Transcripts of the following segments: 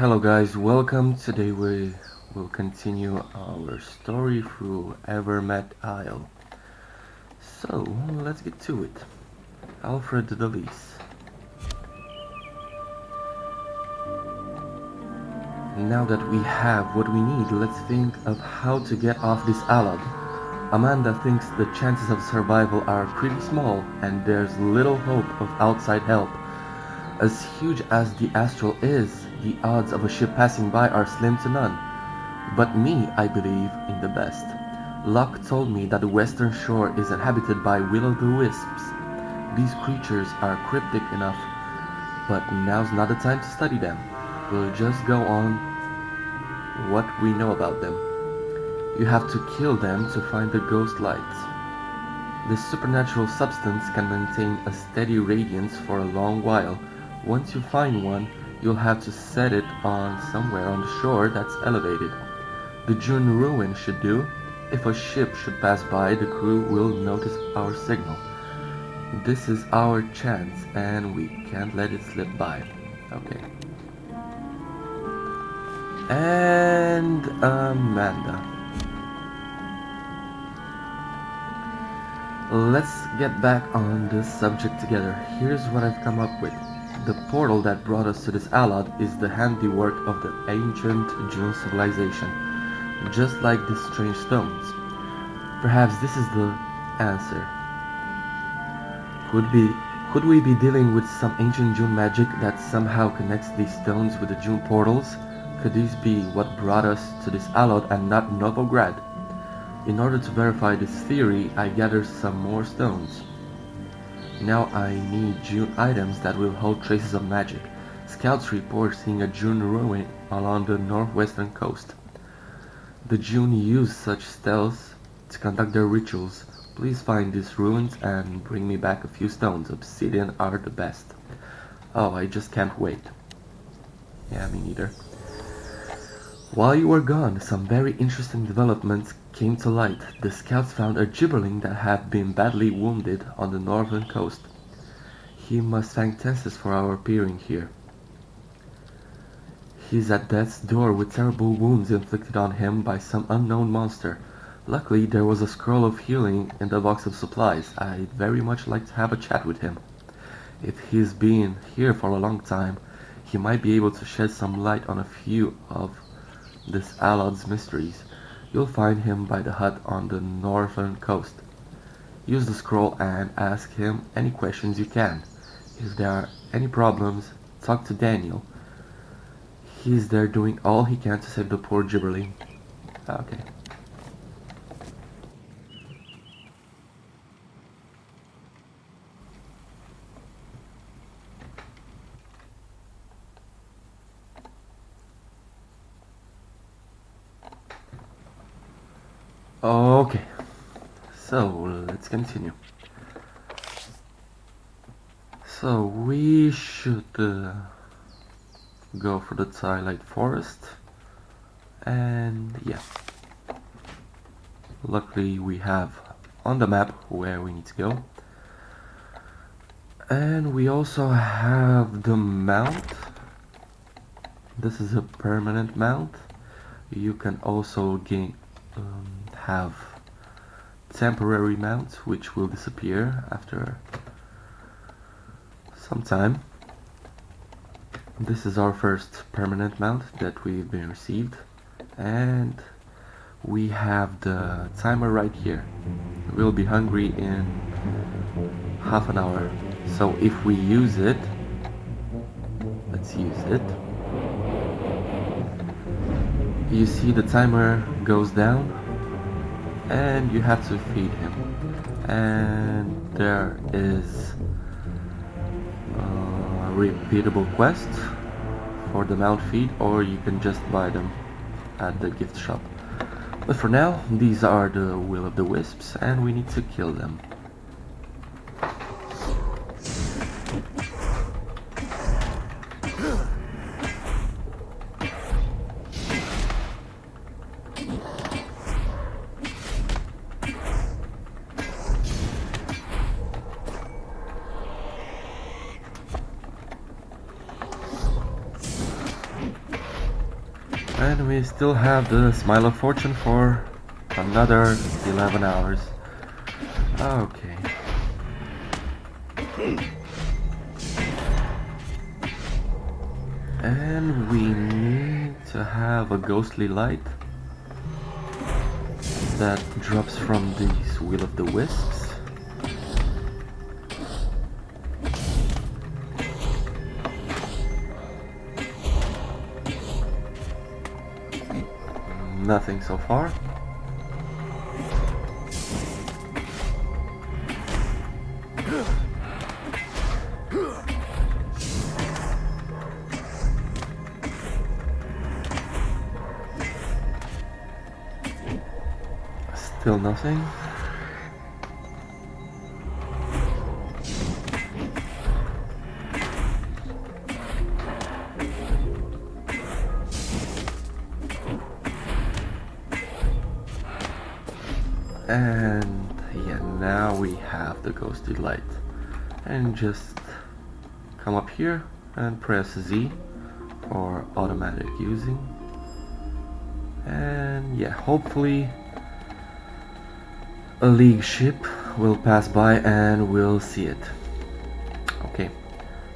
Hello guys, welcome. Today we will continue our story through Evermeet Isle. So, let's get to it. Alfred the Lease. Now that we have what we need, let's think of how to get off this Allod. Amanda thinks the chances of survival are pretty small and there's little hope of outside help. As huge as the Astral is, the odds of a ship passing by are slim to none. But me, I believe in the best. Locke told me that the western shore is inhabited by will-o'-the-wisps. These creatures are cryptic enough, but now's not the time to study them. We'll just go on what we know about them. You have to kill them to find the ghost lights. This supernatural substance can maintain a steady radiance for a long while. Once you find one, you'll have to set it on somewhere on the shore that's elevated. The June ruin should do. If a ship should pass by, the crew will notice our signal. This is our chance, and we can't let it slip by. Okay. And Amanda. Let's get back on this subject together. Here's what I've come up with. The portal that brought us to this Allod is the handiwork of the ancient June civilization, just like these strange stones. Perhaps this is the answer. Could we be dealing with some ancient June magic that somehow connects these stones with the June portals? Could these be what brought us to this Allod and not Novograd? In order to verify this theory, I gathered some more stones. Now I need June items that will hold traces of magic. Scouts report seeing a June ruin along the northwestern coast. The June use such spells to conduct their rituals. Please find these ruins and bring me back a few stones. Obsidian are the best. Oh, I just can't wait. Yeah, me neither. While you were gone, some very interesting developments came to light. The scouts found a gibberling that had been badly wounded on the northern coast. He must thank Tensis for our appearing here. He's at death's door with terrible wounds inflicted on him by some unknown monster. Luckily, there was a scroll of healing in the box of supplies. I'd very much like to have a chat with him. If he's been here for a long time, he might be able to shed some light on a few of this Allods mysteries. You'll find him by the hut on the northern coast. Use the scroll and ask him any questions you can. If there are any problems, talk to Daniel. He's there doing all he can to save the poor gibberling. Okay. Okay, so let's continue. So we should go for the Twilight Forest, and yeah, luckily we have on the map where we need to go, and we also have the mount. This is a permanent mount. You can also have temporary mounts which will disappear after some time. This is our first permanent mount that we've been received, and we have the timer right here. We'll be hungry in half an hour, so if we use it, let's use it. You see the timer goes down and you have to feed him, and there is a repeatable quest for the mount feed, or you can just buy them at the gift shop. But for now, these are the will-o'-the-wisps and we need to kill them. And we still have the Smile of Fortune for another 11 hours. Okay. And we need to have a ghostly light that drops from these Will of the Wisps. Nothing so far. Still nothing. And yeah, now we have the ghostly light. And just come up here and press Z for automatic using. And yeah, hopefully a League ship will pass by and we'll see it. Okay,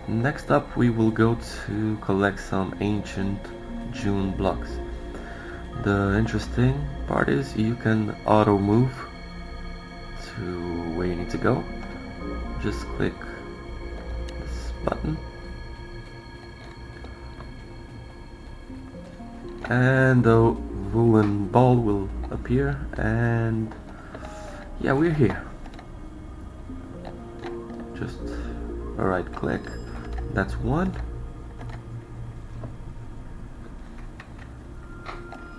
next up we will go to collect some ancient June blocks. The interesting part is you can auto move to where you need to go. Just click this button and the woolen ball will appear, and yeah, we're here. Just a right click, that's one,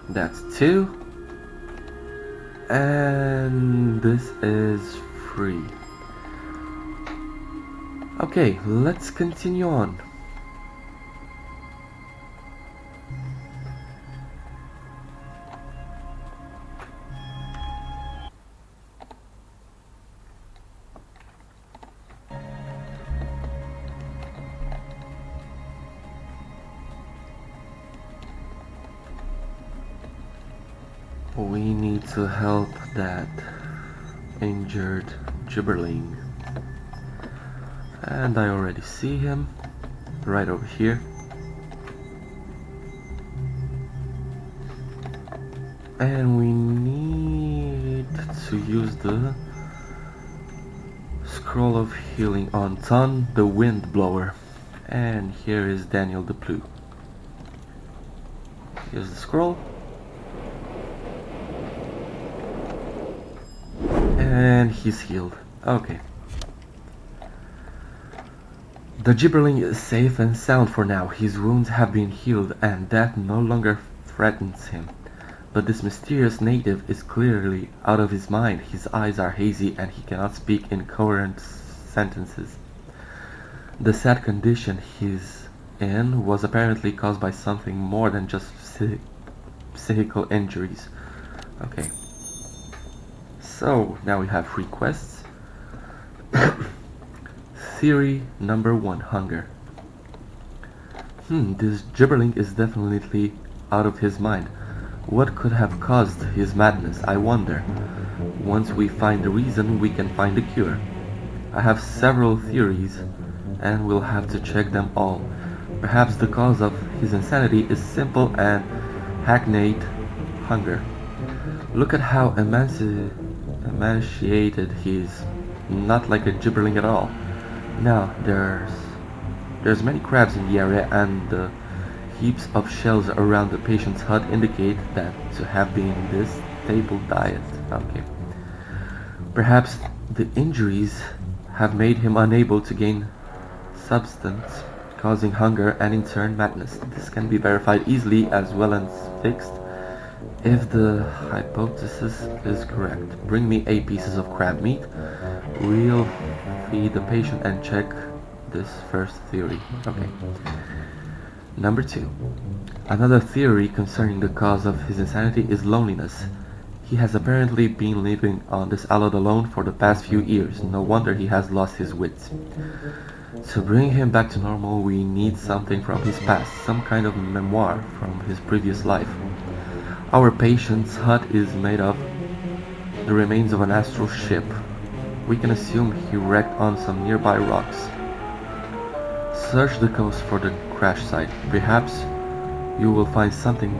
that's two, and this is free. Okay, let's continue on. We need to help that injured gibberling, and I already see him right over here. And we need to use the scroll of healing on Ton the Wind Blower, and here is Daniel the Plu. Here's the scroll. And he's healed. Okay. The gibberling is safe and sound for now. His wounds have been healed and death no longer threatens him. But this mysterious native is clearly out of his mind. His eyes are hazy and he cannot speak in coherent sentences. The sad condition he's in was apparently caused by something more than just psychical injuries. Okay. So now we have 3 quests. Theory number 1, hunger. This gibberling is definitely out of his mind. What could have caused his madness, I wonder? Once we find the reason, we can find the cure. I have several theories, and we'll have to check them all. Perhaps the cause of his insanity is simple and hackneyed hunger. Look at how emaciated he is. Not like a gibberling at all. Now, there's many crabs in the area, and the heaps of shells around the patient's hut indicate that to have been this stable diet. Okay. Perhaps the injuries have made him unable to gain substance, causing hunger and in turn madness. This can be verified easily as well as fixed if the hypothesis is correct. Bring me 8 pieces of crab meat. We'll feed the patient and check this first theory. Okay. Number 2. Another theory concerning the cause of his insanity is loneliness. He has apparently been living on this allot alone for the past few years. No wonder he has lost his wits. To bring him back to normal, we need something from his past, some kind of memoir from his previous life. Our patient's hut is made of the remains of an astral ship. We can assume he wrecked on some nearby rocks. Search the coast for the crash site. Perhaps you will find something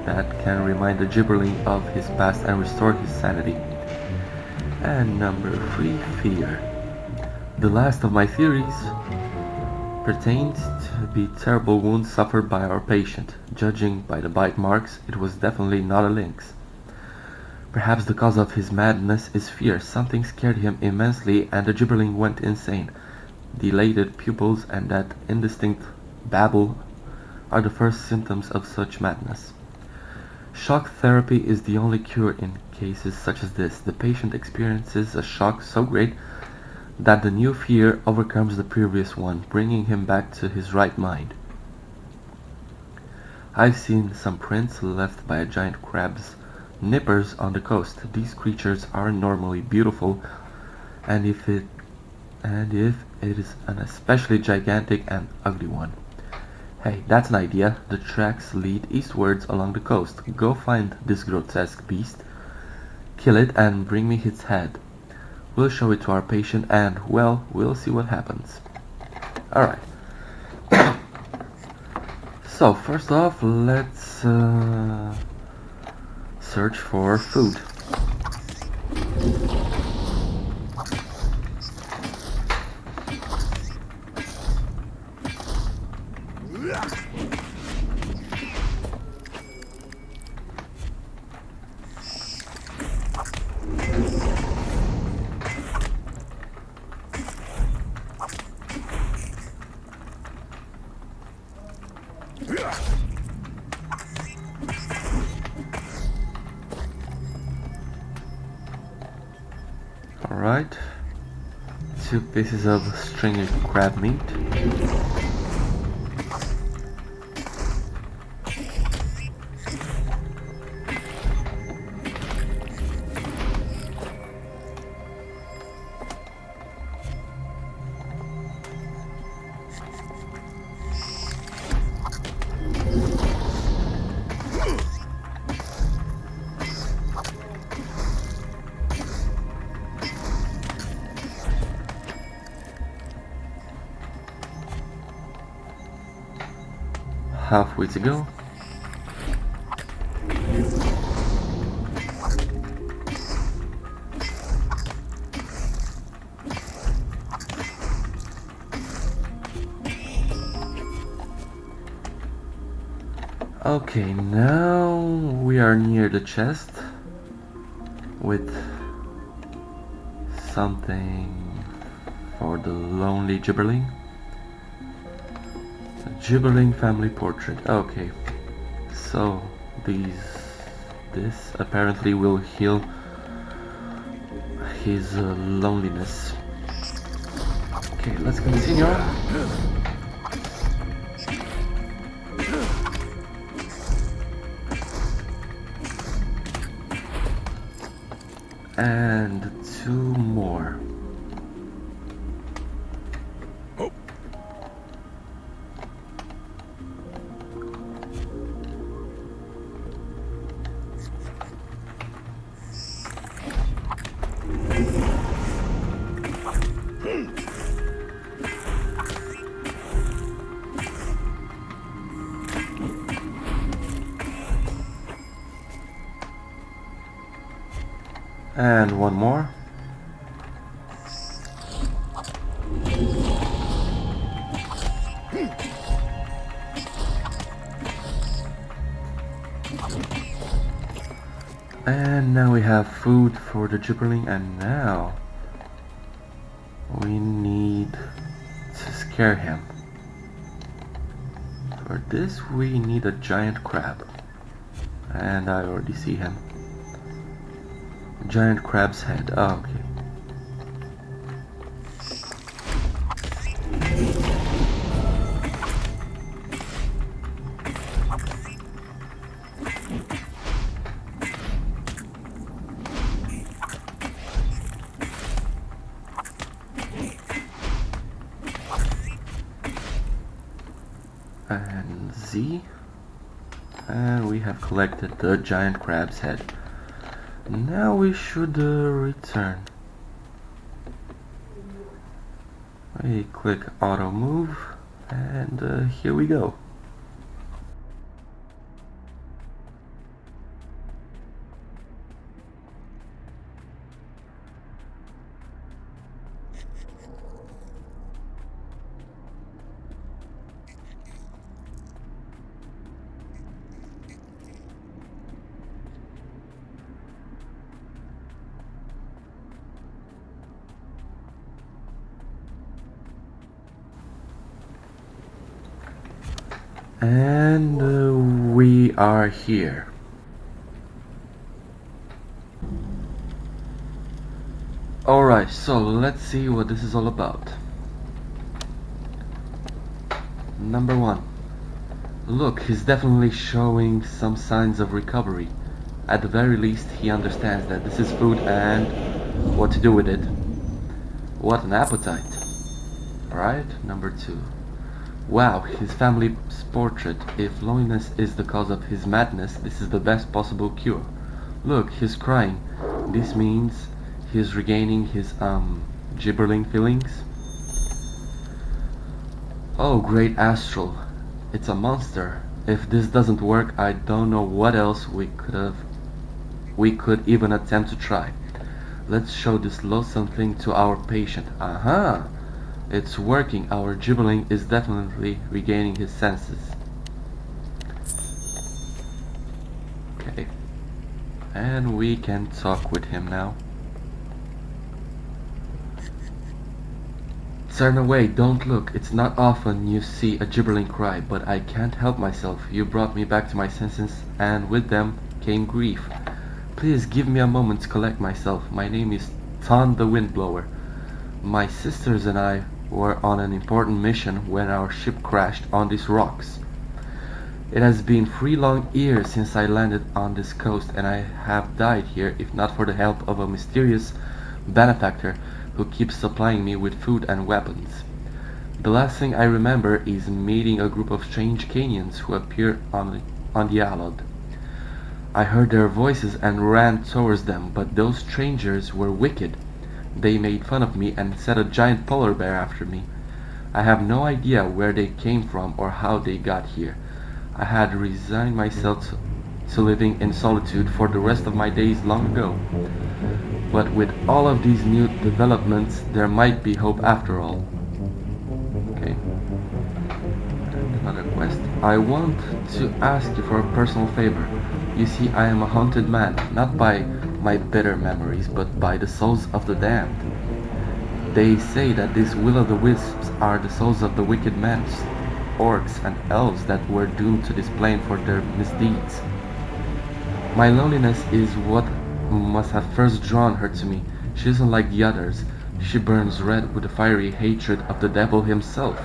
that can remind the gibberling of his past and restore his sanity. And number 3, fear. The last of my theories pertains to the terrible wounds suffered by our patient. Judging by the bite marks, it was definitely not a lynx. Perhaps the cause of his madness is fear. Something scared him immensely and the gibberling went insane. Dilated pupils and that indistinct babble are the first symptoms of such madness. Shock therapy is the only cure in cases such as this. The patient experiences a shock so great that the new fear overcomes the previous one, bringing him back to his right mind. I've seen some prints left by a giant crab's nippers on the coast. These creatures are normally beautiful, and if it is an especially gigantic and ugly one. Hey, that's an idea. The tracks lead eastwards along the coast. Go find this grotesque beast, kill it, and bring me its head. We'll show it to our patient and, well, we'll see what happens. Alright. So, first off, let's search for food. Alright, 2 pieces of stringy crab meat. Halfway to go. Okay, now we are near the chest with something for the lonely gibberling. Gibberling family portrait. Okay, so this apparently will heal his loneliness. Okay, let's continue. And 2 more. And 1 more. And now we have food for the gibberling, and now we need to scare him. For this we need a giant crab, and I already see him. Giant crab's head. Oh, okay. and Z, and we have collected the giant crab's head. Now we should return. We click auto move, and here we go. And we are here. Alright, so let's see what this is all about. Number 1. Look, he's definitely showing some signs of recovery. At the very least, he understands that this is food and what to do with it. What an appetite. Alright, number 2. Wow, his family's portrait. If loneliness is the cause of his madness, this is the best possible cure. Look, he's crying. This means he's regaining his gibberling feelings. Oh, great astral. It's a monster. If this doesn't work, I don't know what else we could even attempt to try. Let's show this loathsome thing to our patient. Aha! It's working. Our gibberling is definitely regaining his senses. Okay. And we can talk with him now. Turn away, don't look. It's not often you see a gibberling cry, but I can't help myself. You brought me back to my senses, and with them came grief. Please give me a moment to collect myself. My name is Ton the Windblower. My sisters and I were on an important mission when our ship crashed on these rocks. It has been 3 long years since I landed on this coast, and I have died here if not for the help of a mysterious benefactor who keeps supplying me with food and weapons. The last thing I remember is meeting a group of strange Canians who appeared on the Allod. I heard their voices and ran towards them, but those strangers were wicked. They made fun of me and set a giant polar bear after me. I have no idea where they came from or how they got here. I had resigned myself to living in solitude for the rest of my days long ago. But with all of these new developments, there might be hope after all. Okay. And another quest. I want to ask you for a personal favor. You see, I am a haunted man, not by my bitter memories, but by the souls of the damned. They say that these will-o'-the-wisps are the souls of the wicked men, orcs and elves that were doomed to this plane for their misdeeds. My loneliness is what must have first drawn her to me. She isn't like the others. She burns red with the fiery hatred of the devil himself.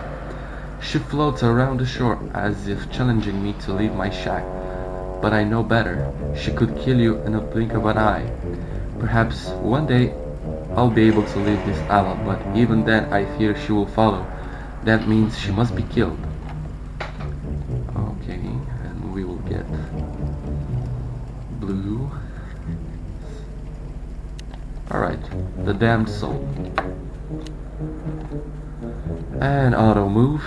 She floats around the shore as if challenging me to leave my shack. But I know better. She could kill you in a blink of an eye. Perhaps one day I'll be able to leave this island, but even then I fear she will follow. That means she must be killed. Okay, and we will get blue. Alright, the damned soul. And auto move.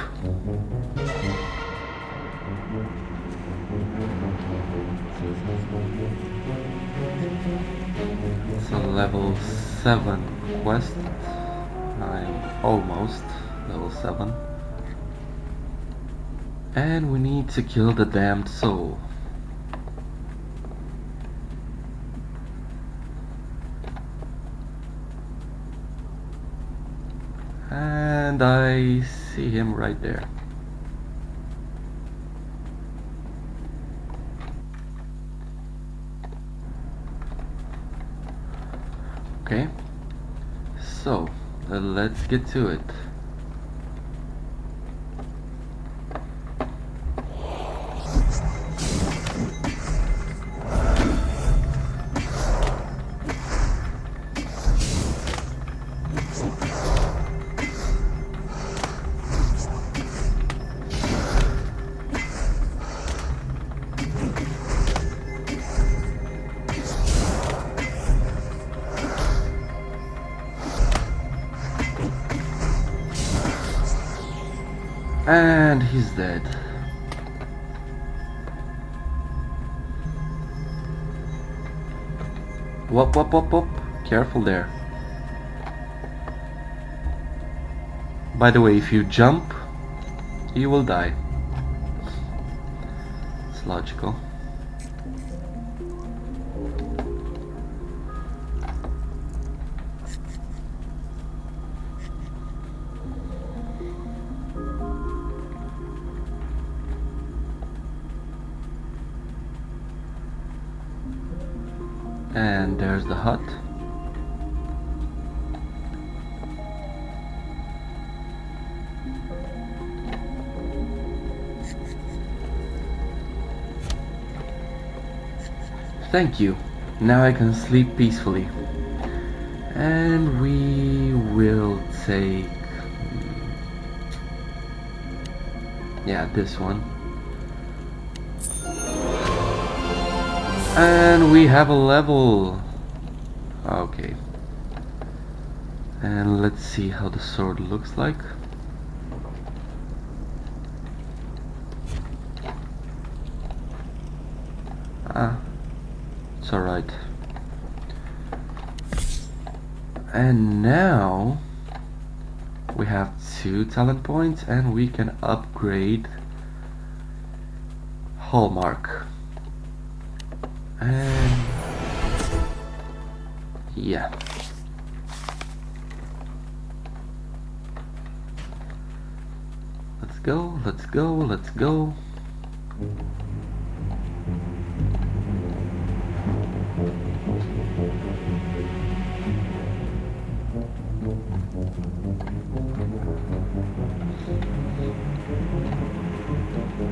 It's a level 7 quest. I'm almost level 7. And we need to kill the damned soul. And I see him right there. Okay, so let's get to it. And he's dead. Whoop, whoop, whoop, whoop. Careful there. By the way, if you jump, you will die. It's logical. And there's the hut. Thank you. Now I can sleep peacefully. And we will take... yeah, this one. And we have a level. Okay. And let's see how the sword looks like. It's alright. And now we have 2 talent points and we can upgrade Hallmark. And yeah. Let's go, let's go, let's go.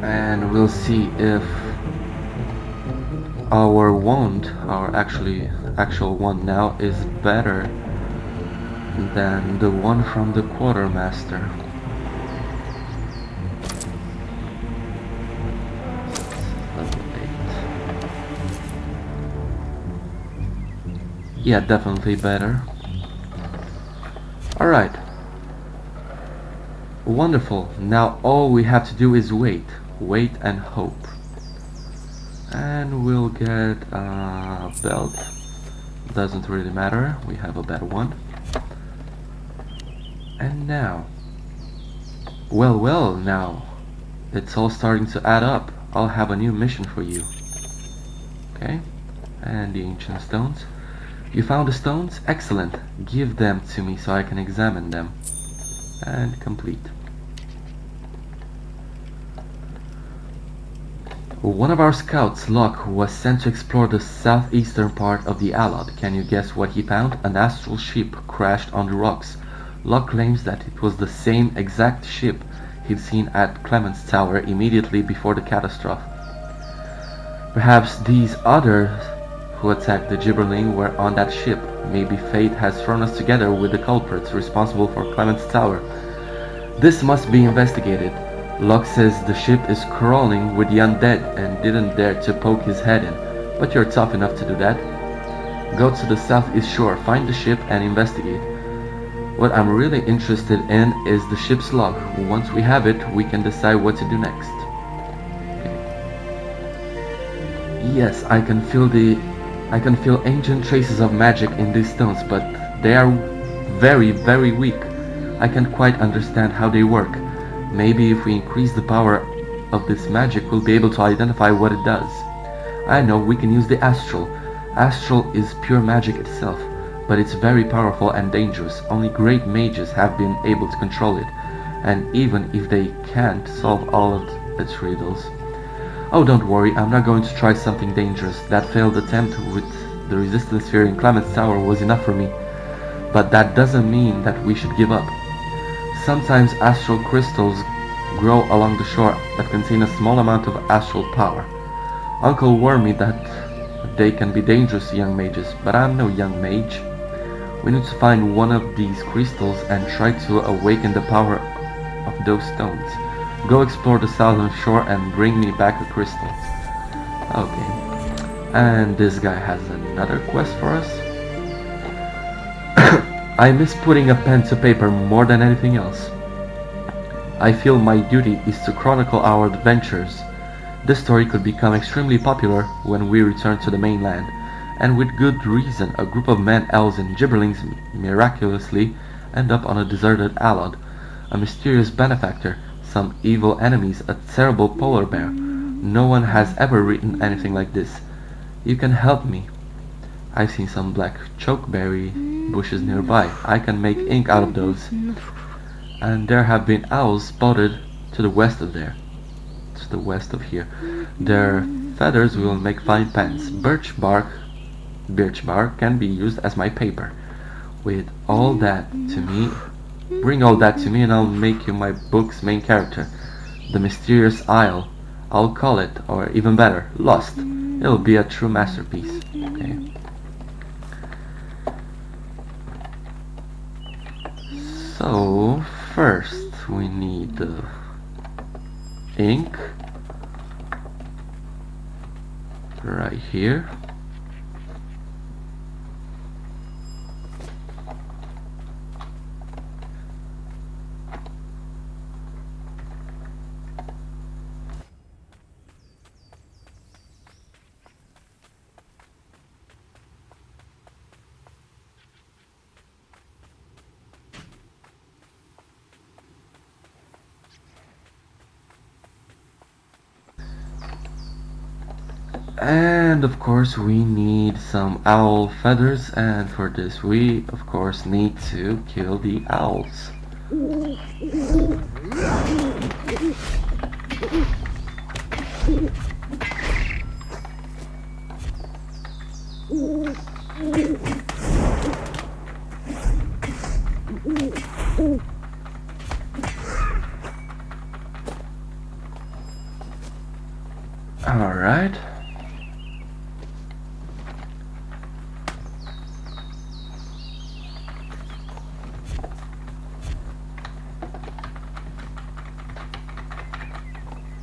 And we'll see if our wand, our actual wand now, is better than the one from the quartermaster. Level 8. Yeah, definitely better. Alright. Wonderful. Now all we have to do is wait. Wait and hope. And we'll get a belt. Doesn't really matter. We have a better one. And now. Well, now. It's all starting to add up. I'll have a new mission for you. Okay. And the ancient stones. You found the stones? Excellent. Give them to me so I can examine them. And complete. One of our scouts, Locke, was sent to explore the southeastern part of the Allod. Can you guess what he found? An astral ship crashed on the rocks. Locke claims that it was the same exact ship he'd seen at Clement's Tower immediately before the catastrophe. Perhaps these others who attacked the Gibberling were on that ship. Maybe fate has thrown us together with the culprits responsible for Clement's Tower. This must be investigated. Locke says the ship is crawling with the undead and didn't dare to poke his head in, but you're tough enough to do that. Go to the southeast shore, find the ship and investigate. What I'm really interested in is the ship's log. Once we have it, we can decide what to do next. Okay. Yes, I can feel ancient traces of magic in these stones, but they are very, very weak. I can't quite understand how they work. Maybe if we increase the power of this magic, we'll be able to identify what it does. I know, we can use the astral. Astral is pure magic itself, but it's very powerful and dangerous. Only great mages have been able to control it, and even if they can't solve all of its riddles. Oh, don't worry, I'm not going to try something dangerous. That failed attempt with the resistance sphere in Clement's Tower was enough for me. But that doesn't mean that we should give up. Sometimes astral crystals grow along the shore that contain a small amount of astral power. Uncle warned me that they can be dangerous to young mages, but I'm no young mage. We need to find one of these crystals and try to awaken the power of those stones. Go explore the southern shore and bring me back a crystal. Okay. And this guy has another quest for us. I miss putting a pen to paper more than anything else. I feel my duty is to chronicle our adventures. This story could become extremely popular when we return to the mainland, and with good reason a group of men, elves, and gibberlings miraculously end up on a deserted Allod. A mysterious benefactor, some evil enemies, a terrible polar bear. No one has ever written anything like this. You can help me. I've seen some black chokeberry bushes nearby. I can make ink out of those. And there have been owls spotted to the west of there. To the west of here. Their feathers will make fine pens. Birch bark can be used as my paper. With all that to me, bring all that to me and I'll make you my book's main character. The Mysterious Isle. I'll call it, or even better, Lost. It'll be a true masterpiece. Okay. So, first we need the ink right here. And of course we need some owl feathers, and for this we of course need to kill the owls. Alright.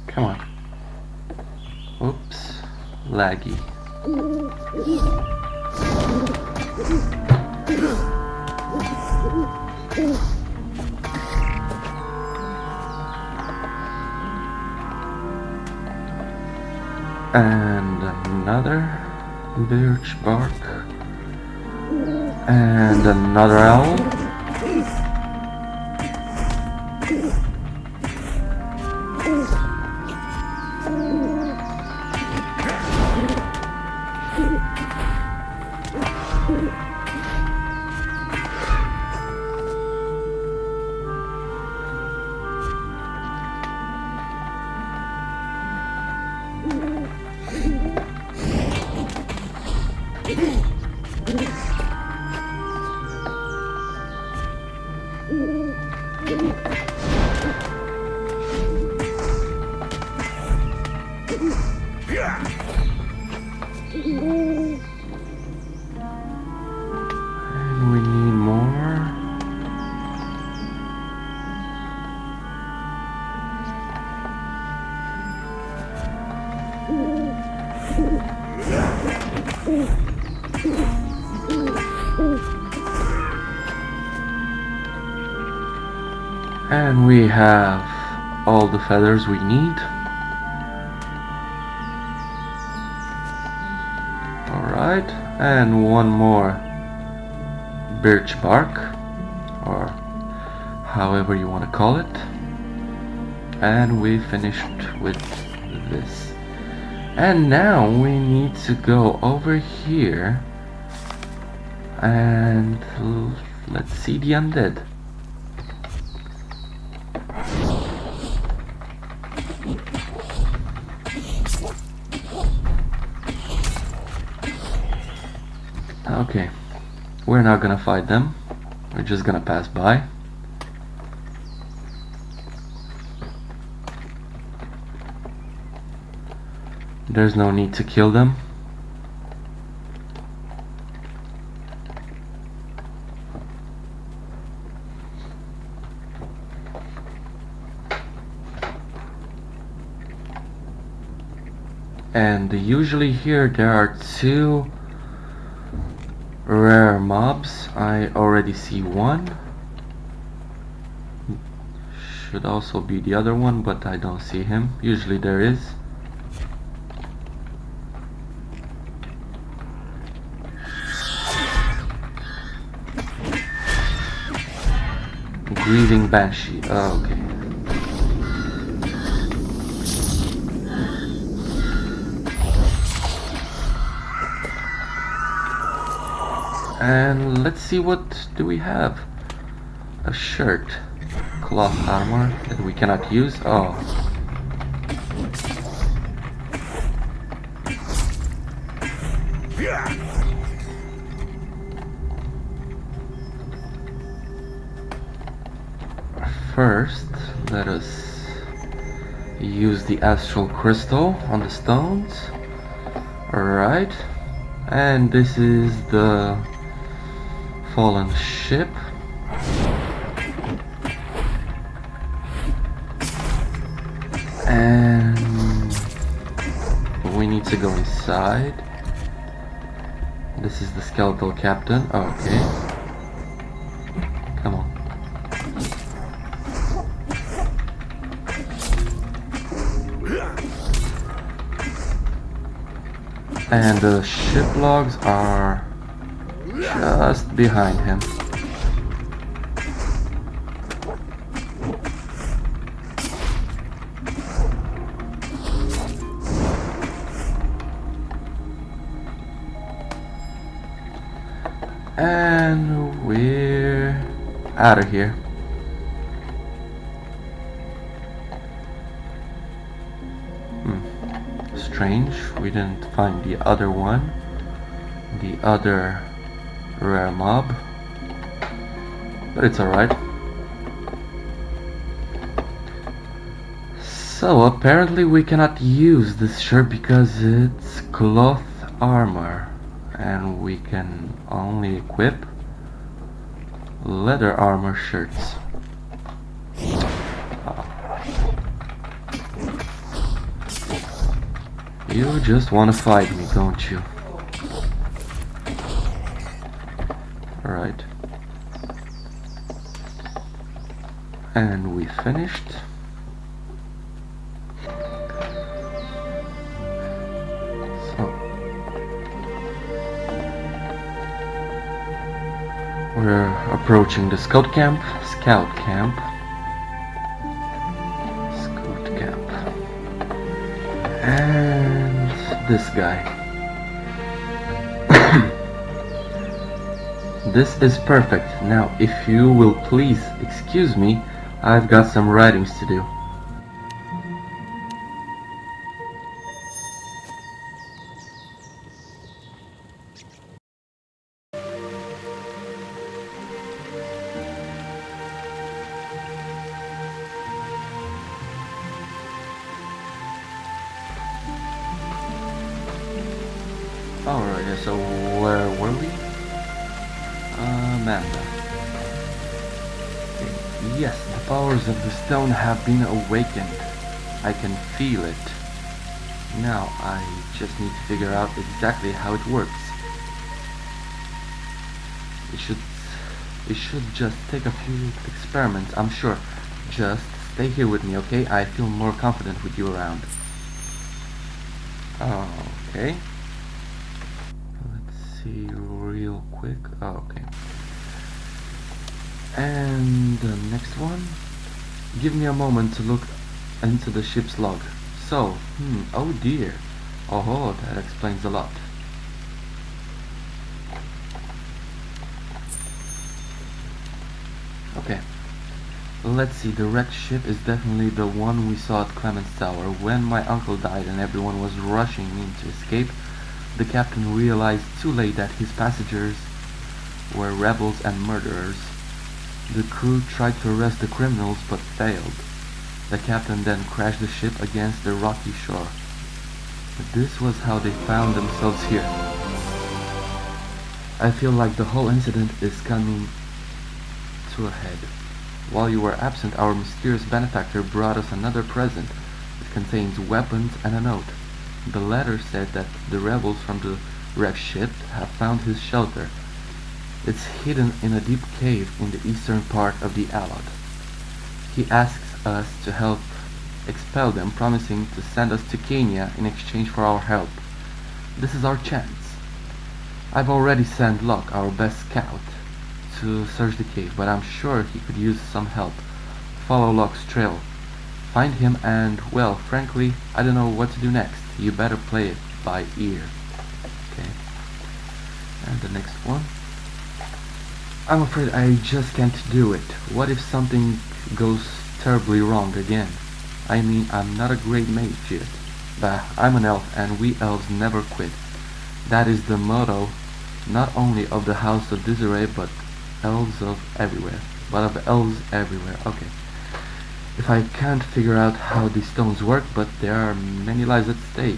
Come on. Oops. Laggy. And another birch bark. And another owl. And we need more. And we have all the feathers we need. Alright, and one more birch bark, or however you want to call it. And we finished with this. And now we need to go over here and let's see the undead. Okay, we're not gonna fight them, we're just gonna pass by. There's no need to kill them. And usually here there are two rare mobs. I already see one. should also be the other one, but I don't see him. Usually there is. Grieving Banshee. Okay. And let's see, what do we have? A shirt. Cloth armor that we cannot use. Oh. First, let us use the astral crystal on the stones. Alright. And this is the fallen ship. And we need to go inside. This is the skeletal captain. Okay. Come on. And the ship logs are just behind him. And we're out of here. Strange, we didn't find the other one, the other rare mob, but it's alright. So apparently we cannot use this shirt because it's cloth armor, and we can only equip leather armor shirts. You just want to fight me, don't you? Alright. And we finished. So we're approaching the scout camp. And this guy. This is perfect. Now, if you will please excuse me, I've got some writings to do. Alright, so where were we? Amanda. Yes, the powers of the stone have been awakened. I can feel it. Now I just need to figure out exactly how it works. It should just take a few experiments, I'm sure. Just stay here with me, okay? I feel more confident with you around. Okay. See real quick. Oh, okay. And the next one. Give me a moment to look into the ship's log. So, oh dear. Oh, that explains a lot. Okay. Let's see, the wrecked ship is definitely the one we saw at Clement's Tower. When my uncle died and everyone was rushing in to escape, the captain realized too late that his passengers were rebels and murderers. The crew tried to arrest the criminals but failed. The captain then crashed the ship against the rocky shore. This was how they found themselves here. I feel like the whole incident is coming to a head. While you were absent, our mysterious benefactor brought us another present. It contains weapons and a note. The letter said that the rebels from the wrecked ship have found his shelter. It's hidden in a deep cave in the eastern part of the Allod. He asks us to help expel them, promising to send us to Kenya in exchange for our help. This is our chance. I've already sent Locke, our best scout, to search the cave, but I'm sure he could use some help. Follow Locke's trail. Find him and, well, frankly, I don't know what to do next. You better play it by ear. Okay. And the next one. I'm afraid I just can't do it. What if something goes terribly wrong again? I mean, I'm not a great mage yet. Bah, I'm an elf and we elves never quit. That is the motto not only of the House of Desiree but elves of everywhere. But of elves everywhere. Okay. If I can't figure out how these stones work, but there are many lives at stake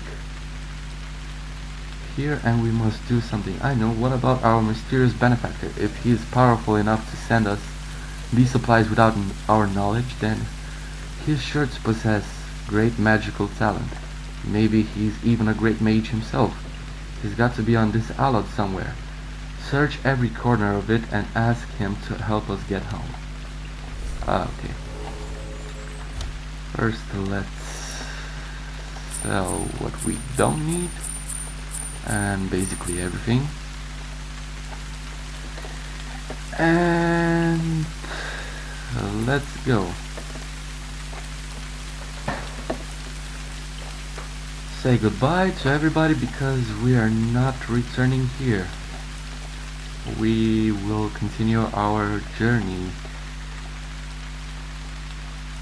here and we must do something. I know. What about our mysterious benefactor? If he is powerful enough to send us these supplies without our knowledge, then he's sure to possess great magical talent. Maybe he's even a great mage himself. He's got to be on this Allod somewhere. Search every corner of it and ask him to help us get home. Okay. First, let's sell what we don't need. And basically everything. And let's go. Say goodbye to everybody because we are not returning here. We will continue our journey.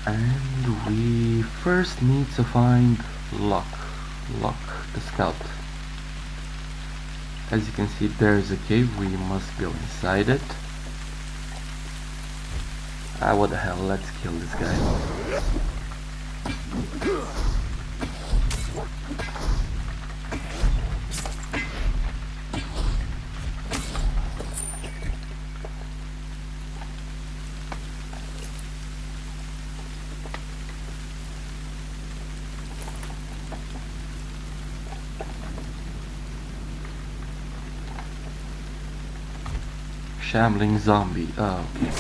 And we first need to find Locke the scout. As you can see, there's a cave. We must go inside it. What the hell, let's kill this guy. Shambling zombie. Oh, okay.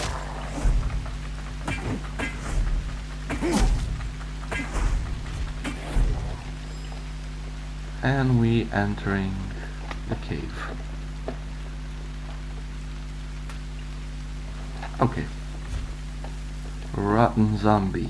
And we entering the cave. Okay. Rotten zombie.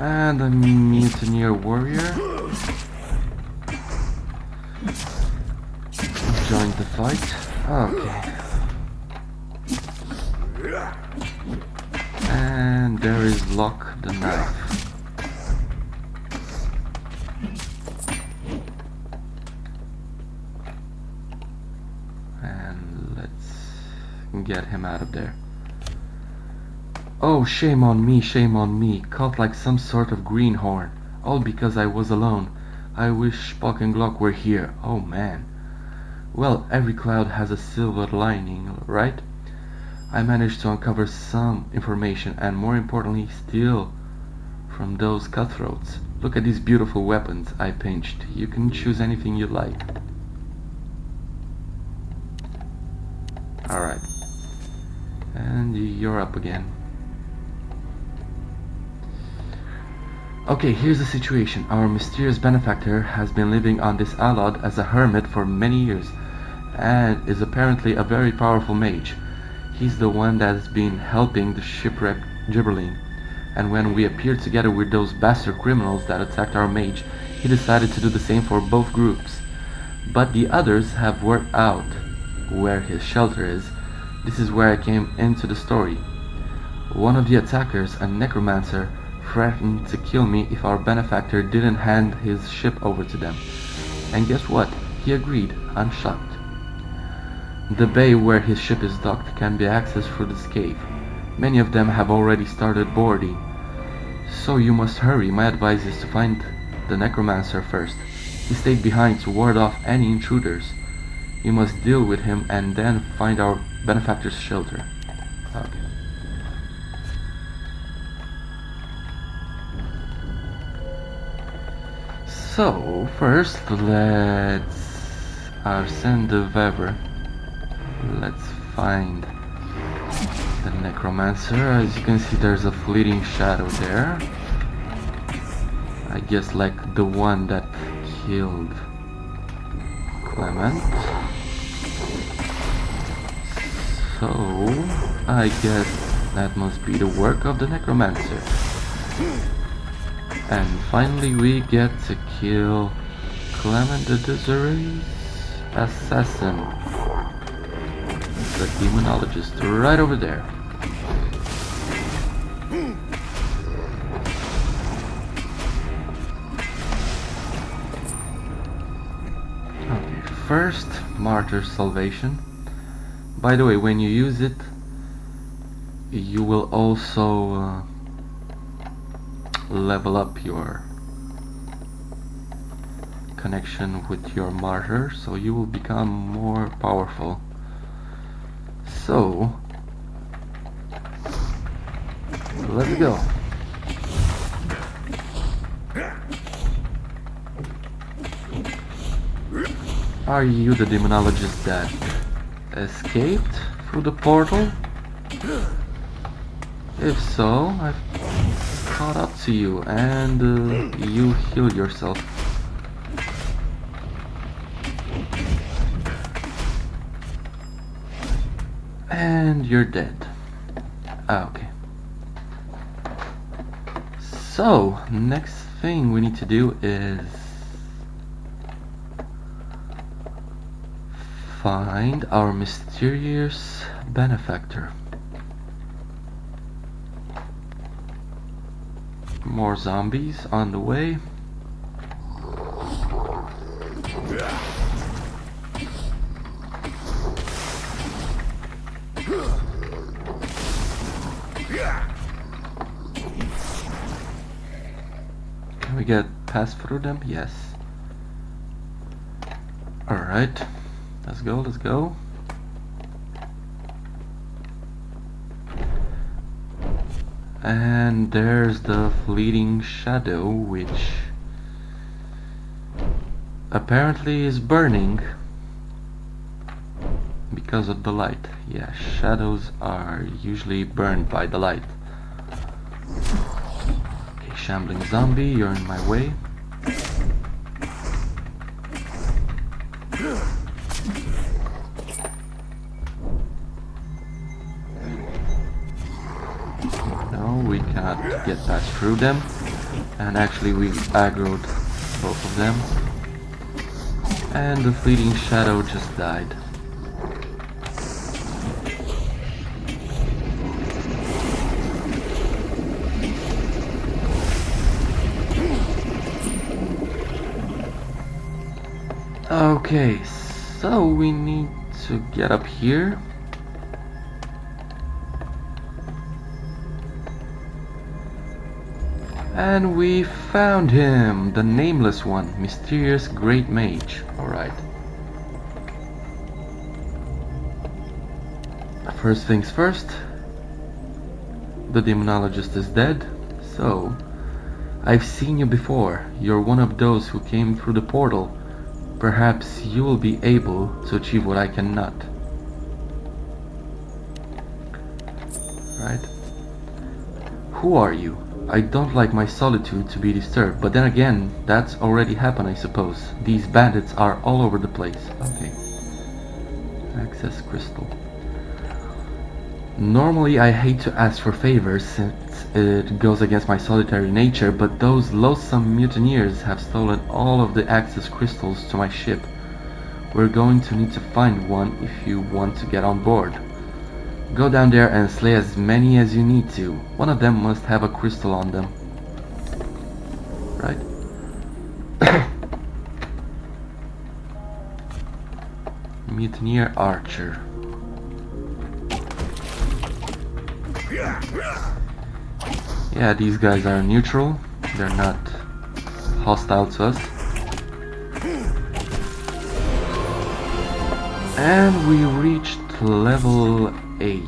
And a mutineer warrior joined the fight. Okay. And there is Locke the knife. And let's get him out of there. Oh, shame on me, caught like some sort of greenhorn, all because I was alone. I wish Spock and Glock were here. Oh man. Well, every cloud has a silver lining, right? I managed to uncover some information and more importantly steal from those cutthroats. Look at these beautiful weapons I pinched. You can choose anything you like. Alright. And you're up again. Okay, here's the situation. Our mysterious benefactor has been living on this Allod as a hermit for many years and is apparently a very powerful mage. He's the one that has been helping the shipwrecked Gibberling, and when we appeared together with those bastard criminals that attacked our mage, he decided to do the same for both groups. But the others have worked out where his shelter is. This is where I came into the story. One of the attackers, a necromancer threatened to kill me if our benefactor didn't hand his ship over to them. And guess what? He agreed, unshocked. The bay where his ship is docked can be accessed through this cave. Many of them have already started boarding. So you must hurry. My advice is to find the necromancer first. He stayed behind to ward off any intruders. You must deal with him and then find our benefactor's shelter. Okay. So, first let's Arsène de Weber. Let's find the necromancer. As you can see, there's a fleeting shadow there. I guess like the one that killed Clement. So, I guess that must be the work of the necromancer. And finally we get to kill Clement de Desiree's assassin. The demonologist right over there. Okay, first, Martyr Salvation. By the way, when you use it, you will also level up your connection with your martyr, so you will become more powerful. So, let's go. Are you the demonologist that escaped through the portal? If so, I've caught up to you and you heal yourself. And you're dead. Okay. So, next thing we need to do is find our mysterious benefactor. More zombies on the way. Can we get past through them? Yes. Alright. Let's go, let's go. And there's the fleeting shadow, which apparently is burning because of the light. Yeah, shadows are usually burned by the light. Okay, shambling zombie, you're in my way. We cannot get past through them, and actually we aggroed both of them, and the fleeting shadow just died. Okay, so we need to get up here. And we found him, the nameless one, mysterious great mage. Alright. First things first, the demonologist is dead. So, I've seen you before. You're one of those who came through the portal. Perhaps you will be able to achieve what I cannot. Right? Who are you? I don't like my solitude to be disturbed, but then again, that's already happened, I suppose. These bandits are all over the place. Okay. Access crystal. Normally I hate to ask for favors since it goes against my solitary nature, but those loathsome mutineers have stolen all of the access crystals to my ship. We're going to need to find one if you want to get on board. Go down there and slay as many as you need to. One of them must have a crystal on them. right? Mutineer Archer. Yeah, these guys are neutral. They're not hostile to us. And we reached level 8.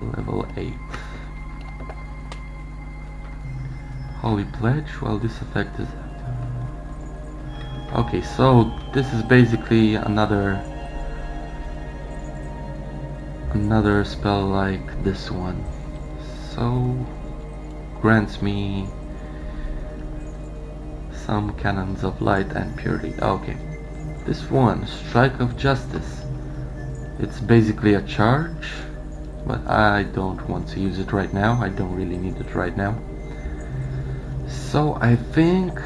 Level 8. Holy Pledge, well, this effect is active. Okay, so this is basically another spell like this one. So grants me some cannons of light and purity. Okay. This one, Strike of Justice. It's basically a charge, but I don't want to use it right now. I don't really need it right now. So I think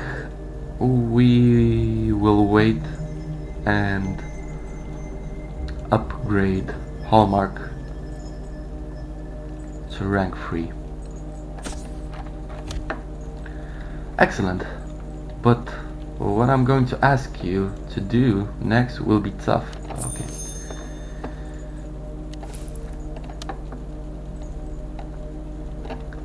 we will wait and upgrade Hallmark to rank 3. Excellent. But what I'm going to ask you to do next will be tough. Okay.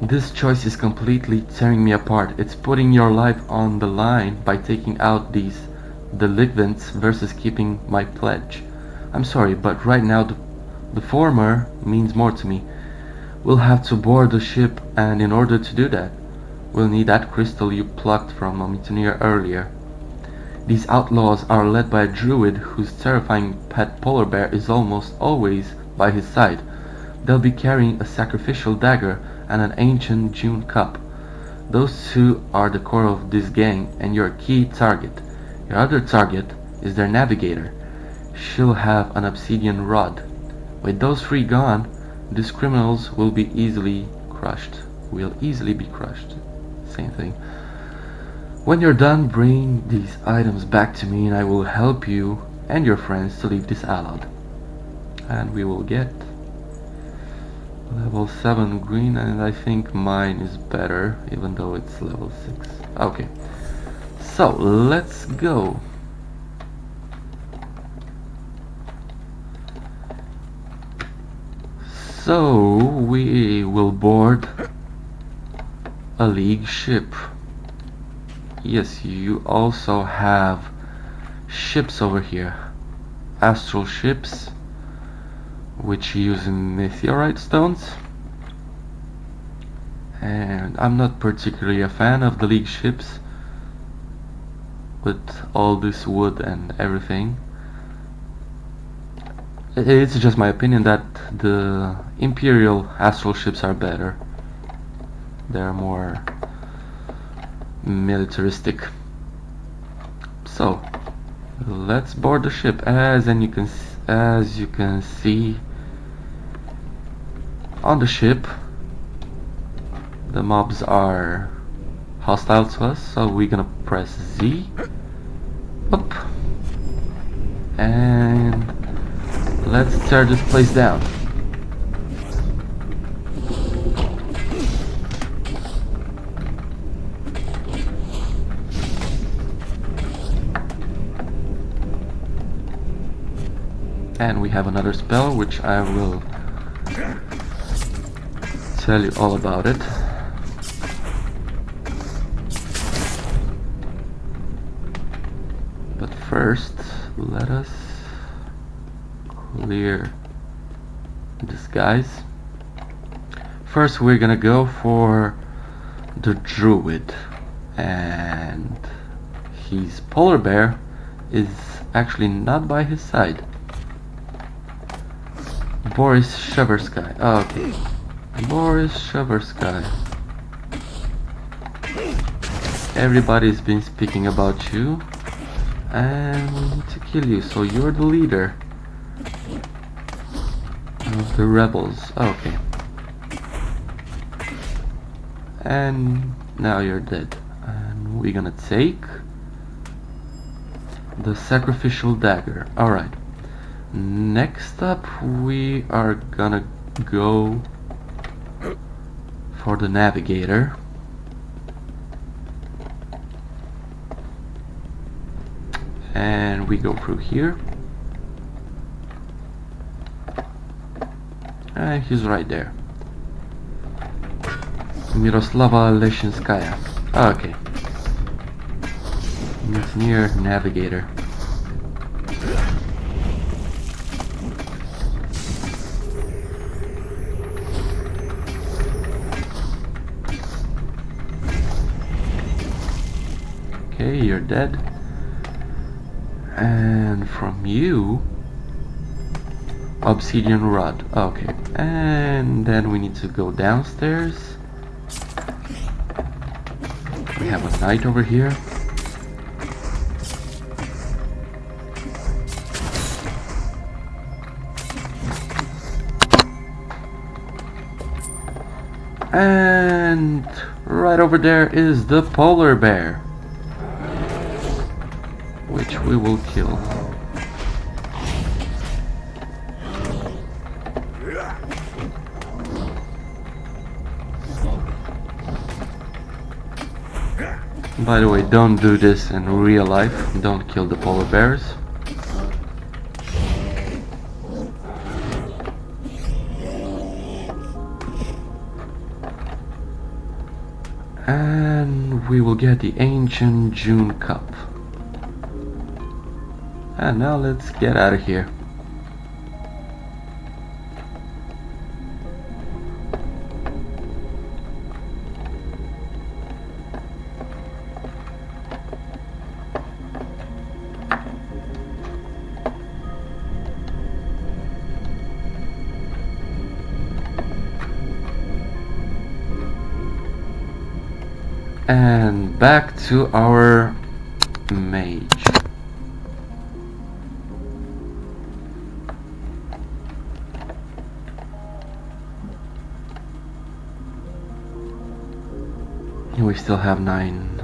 This choice is completely tearing me apart. It's putting your life on the line by taking out these delinquents versus keeping my pledge. I'm sorry, but right now the former means more to me. We'll have to board the ship, and in order to do that, we'll need that crystal you plucked from a mutineer earlier. These outlaws are led by a druid whose terrifying pet polar bear is almost always by his side. They'll be carrying a sacrificial dagger and an ancient June cup. Those two are the core of this gang and your key target. Your other target is their navigator. She'll have an obsidian rod. With those 3 gone, these criminals will be easily crushed. Same thing. When you're done, bring these items back to me and I will help you and your friends to leave this Allod. And we will get level 7 green, and I think mine is better even though it's level 6. Okay, so let's go. So we will board a League ship. Yes, you also have ships over here. Astral ships, which use meteorite stones. And I'm not particularly a fan of the League ships with all this wood and everything. It's just my opinion that the Imperial astral ships are better. They're more militaristic. So let's board the ship. As you can see on the ship, the mobs are hostile to us, so we're gonna press Z up and let's tear this place down. And we have another spell which I will tell you all about it. But first, let us clear this guys. First we're gonna go for the druid, and his polar bear is actually not by his side. Boris Sheversky. Okay. Boris Sheversky. Everybody's been speaking about you, and we need to kill you, so you're the leader of the rebels. Okay. And now you're dead. And we're gonna take the sacrificial dagger. Alright. Next up, we are gonna go for the navigator. and we go through here. And he's right there. Miroslava Leshinskaya. Okay. It's near Navigator. Okay, you're dead. And from you, obsidian rod. Okay, and then we need to go downstairs. We have a knight over here. And right over there is the polar bear, which we will kill. By the way, don't do this in real life. Don't kill the polar bears. And we will get the ancient June cup. And now let's get out of here. And back to our mage. We still have 9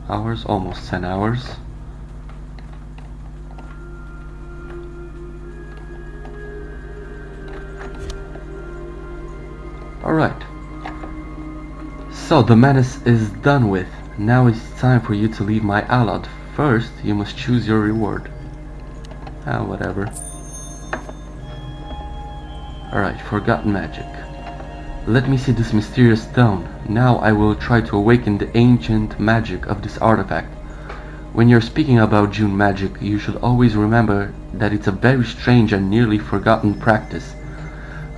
hours, almost 10 hours. Alright. So the menace is done with. Now it's time for you to leave my Allod. First, you must choose your reward. Whatever. Alright, forgotten magic. Let me see this mysterious stone. Now I will try to awaken the ancient magic of this artifact. When you're speaking about June magic, you should always remember that it's a very strange and nearly forgotten practice.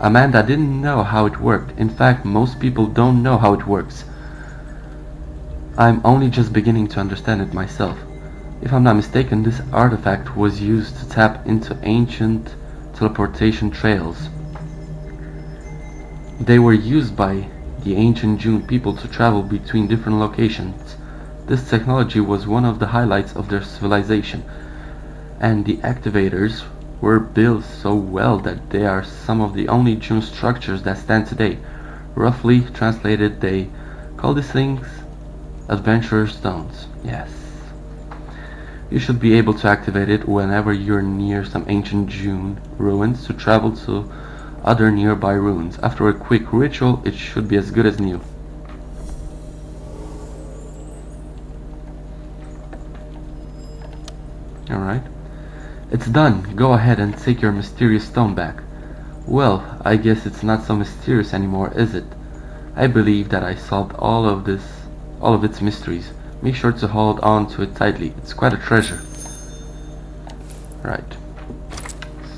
Amanda didn't know how it worked. In fact, most people don't know how it works. I'm only just beginning to understand it myself. If I'm not mistaken, this artifact was used to tap into ancient teleportation trails. They were used by the ancient June people to travel between different locations. This technology was one of the highlights of their civilization, and the activators were built so well that they are some of the only June structures that stand today. Roughly translated, they call these things adventurer stones. Yes. You should be able to activate it whenever you're near some ancient June ruins to travel to other nearby ruins. After a quick ritual, it should be as good as new. Alright. It's done. Go ahead and take your mysterious stone back. Well, I guess it's not so mysterious anymore, is it? I believe that I solved all of its mysteries. Make sure to hold on to it tightly. It's quite a treasure. Right.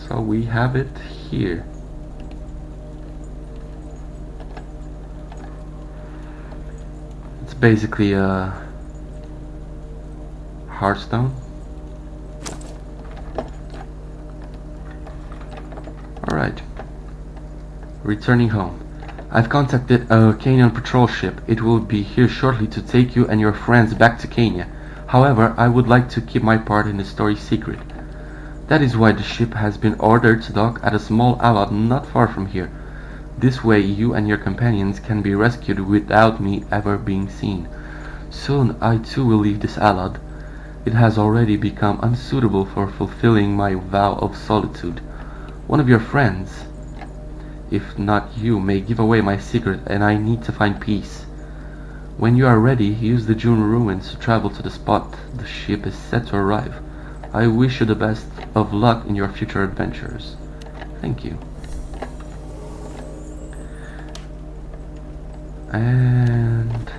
So we have it here. It's basically a heartstone. Alright. Returning home. I've contacted a Kenyan patrol ship. It will be here shortly to take you and your friends back to Kenya. However, I would like to keep my part in the story secret. That is why the ship has been ordered to dock at a small island not far from here. This way you and your companions can be rescued without me ever being seen. Soon I too will leave this island. It has already become unsuitable for fulfilling my vow of solitude. One of your friends, if not you, may give away my secret, and I need to find peace. When you are ready, use the June ruins to travel to the spot. The ship is set to arrive. I wish you the best of luck in your future adventures. Thank you. And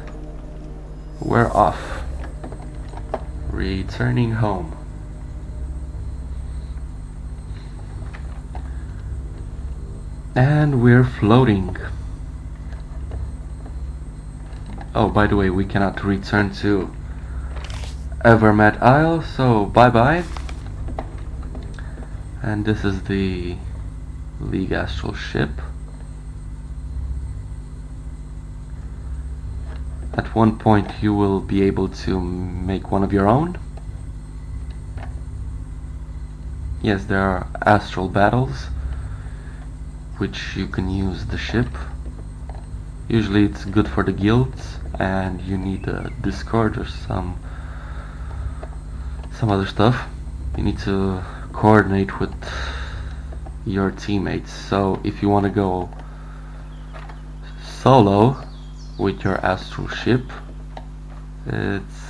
we're off. Returning home. And we're floating. Oh, by the way, we cannot return to Evermeet Isle, so bye-bye. And this is the League Astral ship. At one point you will be able to make one of your own. Yes, there are astral battles which you can use the ship. Usually it's good for the guilds and you need a Discord or some other stuff. You need to coordinate with your teammates. So if you want to go solo with your astral ship, it's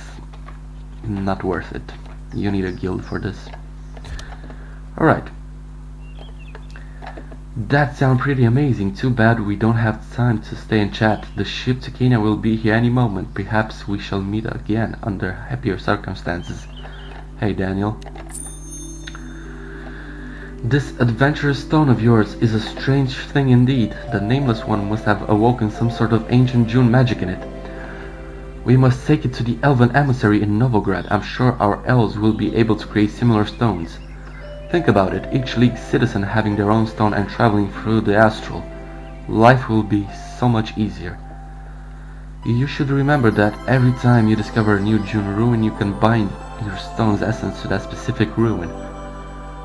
not worth it. You need a guild for this. Alright. That sounds pretty amazing. Too bad we don't have time to stay and chat. The ship to Kenya will be here any moment. Perhaps we shall meet again under happier circumstances. Hey Daniel. This adventurous stone of yours is a strange thing indeed. The Nameless One must have awoken some sort of ancient June magic in it. We must take it to the Elven Emissary in Novograd. I'm sure our elves will be able to create similar stones. Think about it, each League citizen having their own stone and traveling through the astral. Life will be so much easier. You should remember that every time you discover a new June ruin, you can bind your stone's essence to that specific ruin.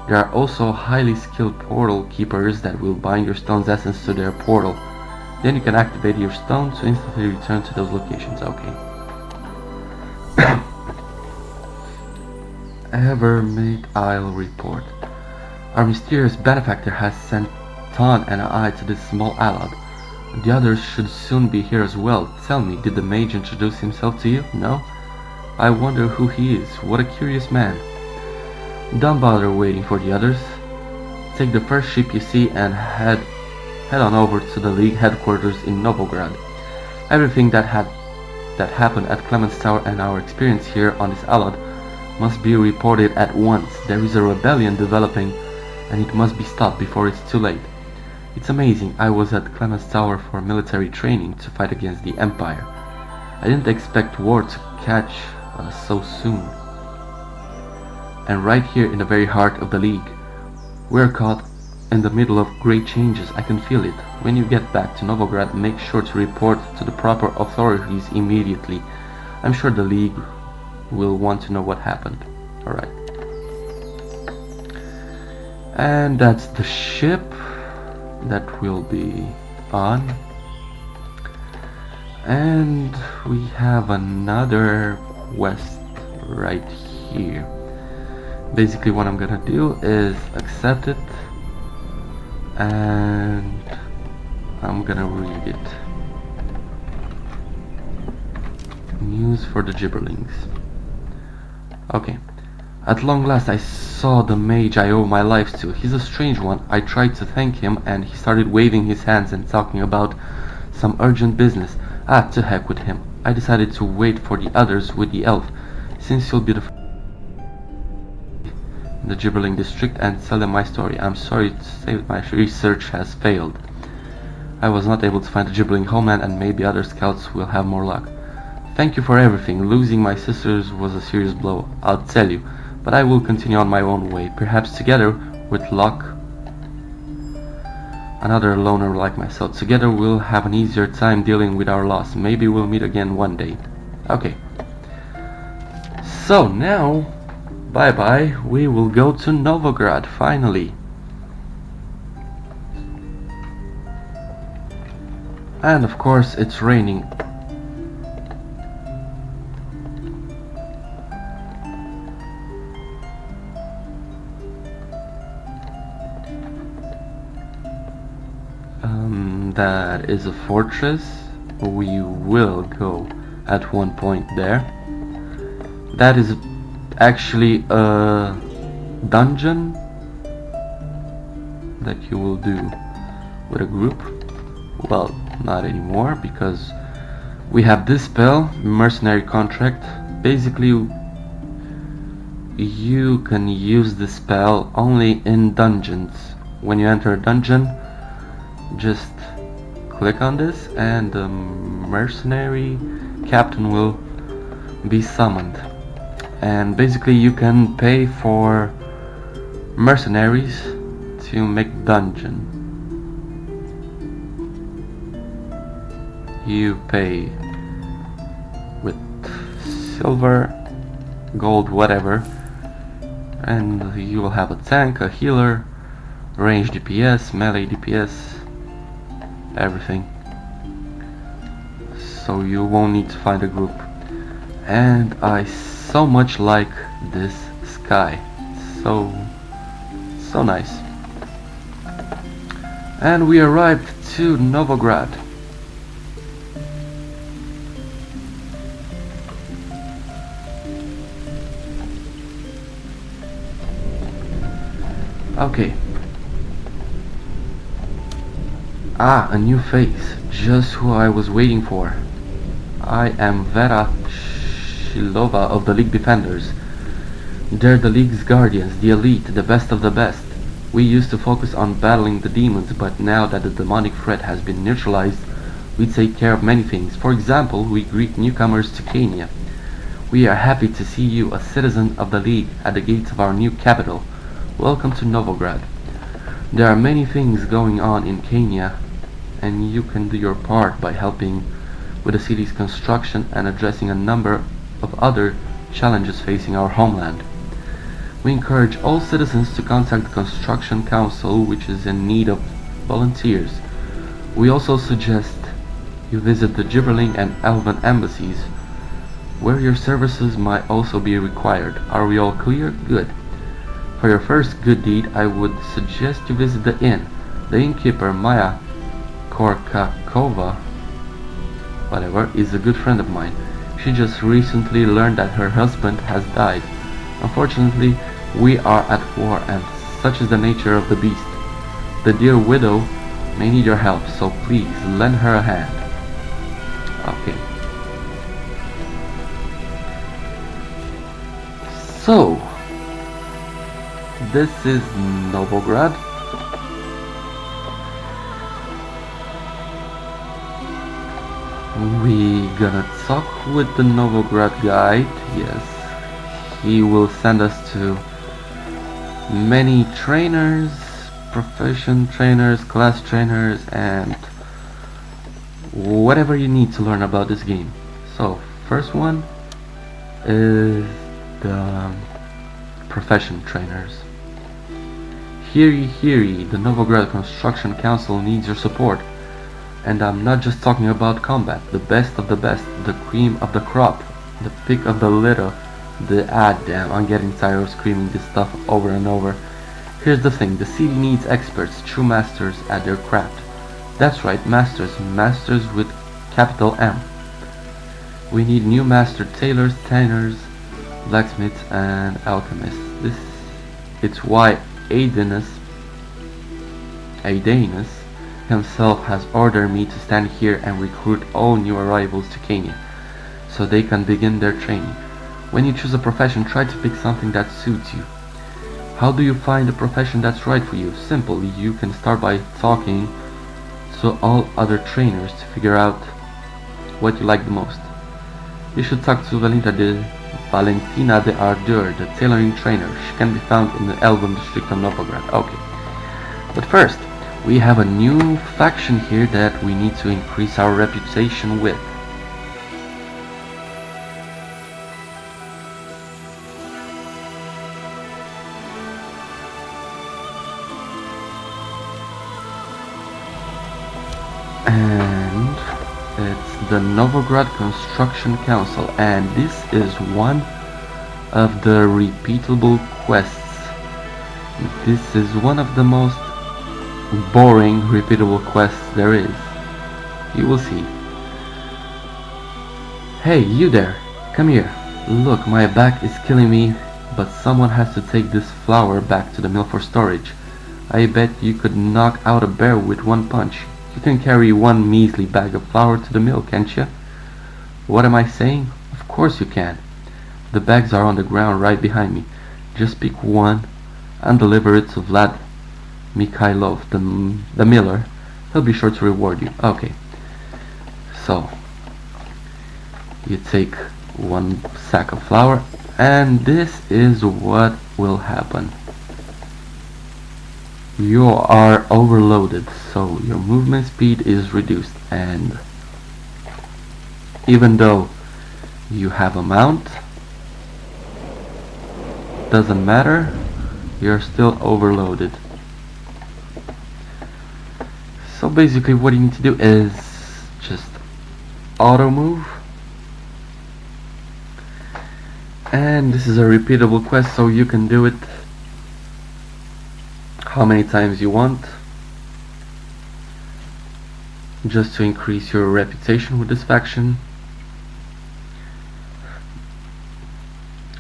There are also highly skilled portal keepers that will bind your stone's essence to their portal. Then you can activate your stone to instantly return to those locations. Okay. Evermeet Isle report. Our mysterious benefactor has sent Ton and I to this small Allod. The others should soon be here as well. Tell me, did the mage introduce himself to you? No? I wonder who he is. What a curious man. Don't bother waiting for the others. Take the first ship you see and head on over to the League headquarters in Novograd. Everything that happened at Clement's Tower and our experience here on this Allod must be reported at once. There is a rebellion developing and it must be stopped before it's too late. It's amazing, I was at Clement's Tower for military training to fight against the Empire. I didn't expect war to catch us so soon. And right here in the very heart of the League. We're caught in the middle of great changes, I can feel it. When you get back to Novograd, make sure to report to the proper authorities immediately. I'm sure the League will want to know what happened. Alright. And that's the ship that we'll be on. And we have another quest right here. Basically what I'm gonna do is accept it and I'm gonna read it. News for the Gibberlings. Okay. At long last I saw the mage I owe my life to. He's a strange one. I tried to thank him and he started waving his hands and talking about some urgent business. Ah, to heck with him. I decided to wait for the others with the elf, since you'll be the in the Gibberling district, and tell them my story. I'm sorry to say that my research has failed. I was not able to find the Gibberling homeland, and maybe other scouts will have more luck. Thank you for everything. Losing my sisters was a serious blow, I'll tell you, but I will continue on my own way. Perhaps together, with luck, another loner like myself. Together we'll have an easier time dealing with our loss. Maybe we'll meet again one day. Okay. So now, bye-bye. We will go to Novograd, finally. And of course, it's raining. That is a fortress. We will go at one point there. That is actually a dungeon that you will do with a group. Well, not anymore, because we have this spell, Mercenary Contract. Basically, you can use this spell only in dungeons. When you enter a dungeon, just click on this and the mercenary captain will be summoned. And basically you can pay for mercenaries to make dungeon. You pay with silver, gold, whatever, and you will have a tank, a healer, range DPS, melee DPS, everything. So you won't need to find a group. And I so much like this sky. So nice. And we arrived to Novograd. Okay. Ah, a new face. Just who I was waiting for. I am Vera Shilova of the League Defenders. They're the League's guardians, the elite, the best of the best. We used to focus on battling the demons, but now that the demonic threat has been neutralized, we take care of many things. For example, we greet newcomers to Kenya. We are happy to see you, a citizen of the League, at the gates of our new capital. Welcome to Novograd. There are many things going on in Kenya, and you can do your part by helping with the city's construction and addressing a number of other challenges facing our homeland. We encourage all citizens to contact the Construction Council, which is in need of volunteers. We also suggest you visit the Gibberling and Elven embassies, where your services might also be required. Are we all clear? Good. For your first good deed, I would suggest you visit the inn. The innkeeper, Maya Korkakova, whatever, is a good friend of mine. She just recently learned that her husband has died. Unfortunately, we are at war, and such is the nature of the beast. The dear widow may need your help, so please lend her a hand. Okay. So, this is Novograd. We gonna talk with the Novograd guide. Yes, he will send us to many trainers, profession trainers, class trainers, and whatever you need to learn about this game. So, first one is the profession trainers. Hear ye, the Novograd Construction Council needs your support. And I'm not just talking about combat, the best of the best, the cream of the crop, the pick of the litter. Damn, I'm getting tired of screaming this stuff over and over. Here's the thing, the city needs experts, true masters at their craft. That's right, masters with capital M. We need new master tailors, tanners, blacksmiths, and alchemists. It's why Aidanus himself has ordered me to stand here and recruit all new arrivals to Kenya, so they can begin their training. When you choose a profession, try to pick something that suits you. How do you find a profession that's right for you? Simple, you can start by talking to all other trainers to figure out what you like the most. You should talk to Valentina de Ardeur, the tailoring trainer. She can be found in the Elven district of Novograd. Okay, but first, we have a new faction here that we need to increase our reputation with. And it's the Novograd Construction Council, and this is one of the repeatable quests. This is one of the most boring repeatable quests there is. You will see. Hey, you there! Come here. Look, my back is killing me, but someone has to take this flour back to the mill for storage. I bet you could knock out a bear with one punch. You can carry one measly bag of flour to the mill, can't you? What am I saying? Of course you can. The bags are on the ground right behind me. Just pick one and deliver it to Vlad Mikhailov, the miller. He'll be sure to reward you. Okay, so you take one sack of flour, and this is what will happen. You are overloaded, so your movement speed is reduced, and even though you have a mount, doesn't matter, you're still overloaded. So basically what you need to do is just auto move, and this is a repeatable quest, so you can do it how many times you want, just to increase your reputation with this faction.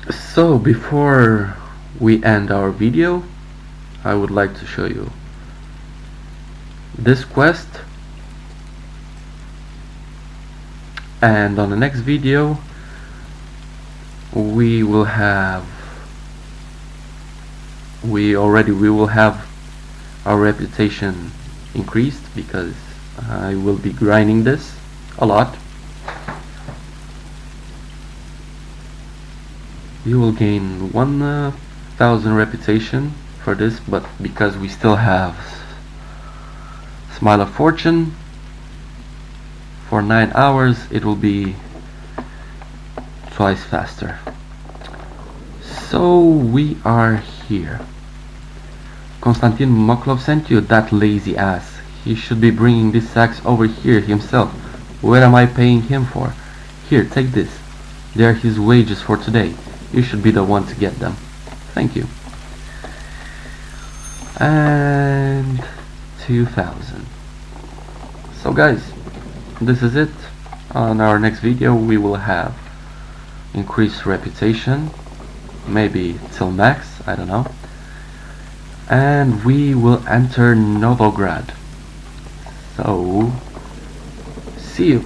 So before we end our video, I would like to show you this quest, and on the next video we will have our reputation increased, because I will be grinding this a lot. You will gain 1,000 reputation for this, but because we still have Smile of Fortune for 9 hours, it will be twice faster. So we are here. Konstantin Moklov sent you, that lazy ass. He should be bringing these sacks over here himself. What am I paying him for? Here, take this. They are his wages for today. You should be the one to get them. Thank you. And 2,000. So guys, this is it. On our next video we will have increased reputation, maybe till max, I don't know, and we will enter Novograd. So see you.